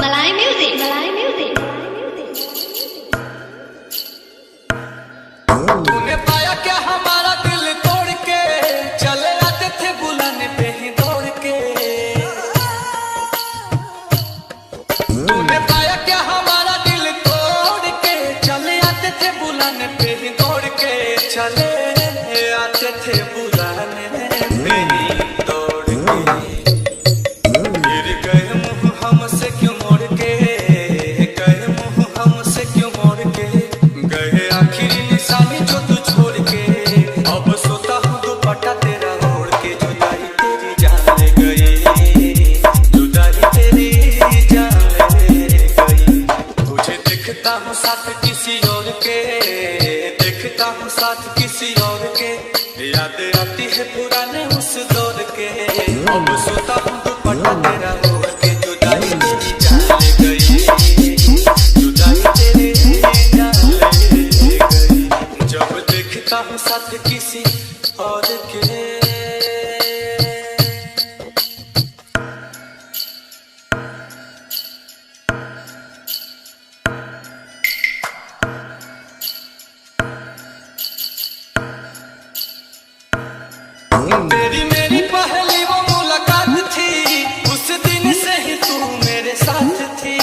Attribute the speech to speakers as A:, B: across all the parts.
A: Malay music, Malay music.
B: तूने पाया क्या हमारा दिल तोड़ के, चले आते थे बुलाने पे ही दौड़ के। तूने पाया क्या हमारा दिल तोड़ के, चले आते थे बुलाने पे ही दौड़ के। चले आते थे बुलाने पे ही दौड़ के। गिर गए मुँह हमसे क्यों मोड़ के, गए मुँह हमसे क्यों मोड़ के। गए आखिरी निशानी जो तू छोड़ के, अब सोता हूँ दुपट्टा तेरा ओढ़ के। जुदाई तेरी जान ले गई, जुदाई तेरी जान ले गई। तुझे देखता हूँ साथ किसी और के, देखता हूँ साथ किसी और के। याद आती है पुराने उस दौर के, अब सोता हूँ दुपट्टा तेरा ओढ़ के। जुदाई तेरी जान ले गई, जुदाई तेरी जान ले गई। जब देखता हूँ साथ किसी और के। तेरी मेरी पहली वो मुलाकात थी, उस दिन से ही तू मेरे साथ थी।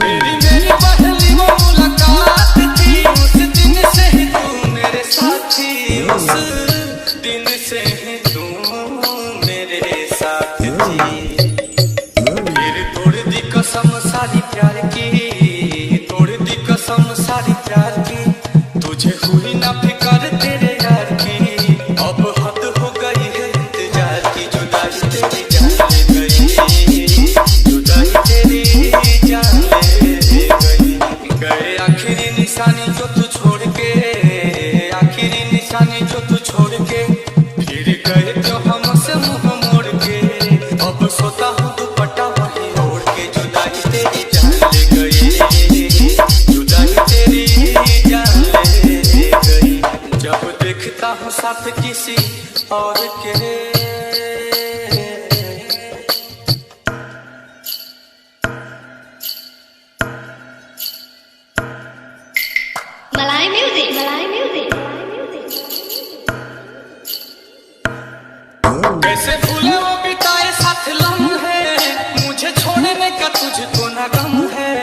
B: तेरी मेरी पहली वो मुलाकात थी, उस दिन से ही तू मेरे साथ थी। उस दिन से ही तू मेरे साथ थी। फिर तोड़ दी कसम सारी प्यार की, तोड़ दी कसम सारी प्यार की। तुझे हुई ना फिकर तेरे यार की, अब हद हो गई है इंतजार की। जुदाई तेरी जान ले गई, जुदाई तेरी जान ले गई। गए आखिरी निशानी जो तू छोड़ के, आखिरी निशानी जो तू छोड़ के। फिर गए जो हमसे मुंह मोड़ के, अब सोता हूँ दुपट्टा वही ओढ़ के। जुदाई तेरी जान ले गई, जुदाई तेरी जान ले गई। जब देखता हूँ साथ किसी और के।
A: Malay music, Malay music.
B: कैसे भूले वो बिताए साथ लम्हे, मुझे छोड़ने का तुझको ना गम है।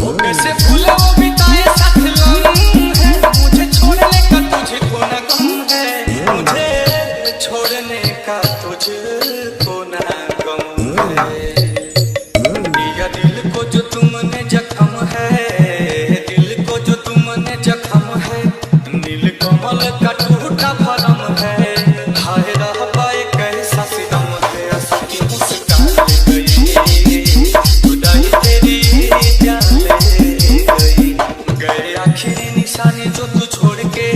B: वो कैसे भूले वो बिताए साथ लम्हे, मुझे छोड़ने का तुझको ना गम है। मुझे छोड़ने का तुझको ना गम है। दिया दिल को जो तुमने जख्म है, दिल को जो तुमने जख्म है। नील कमल का टूटा भरम है, हाय रहबा एक ऐसा सितम है। असकी मुस्कान ले गई, जुदाई तेरी जान ले गई। गए आखिरी निशानी जो तू छोड़ के,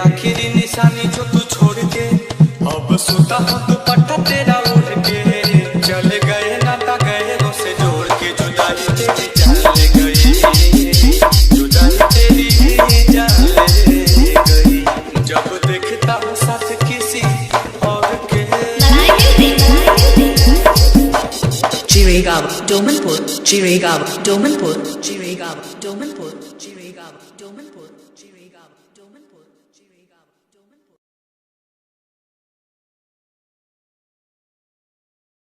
B: आखिरी निशानी जो तू छोड़ के। अब सोता हूँ दुपट्टा तेरा ओढ़ के। चले गए नाता गए से जोड़ के। जुदाई तेरी जान ले गई, जुदाई तेरी जान ले गई। जब देखता हूँ साथ किसी और के।
A: Malay music, Malay music.
C: Chirigava, Domanpur, Chirigava, Domanpur, Chirigava, Domanpur, Chirigava, Domanpur.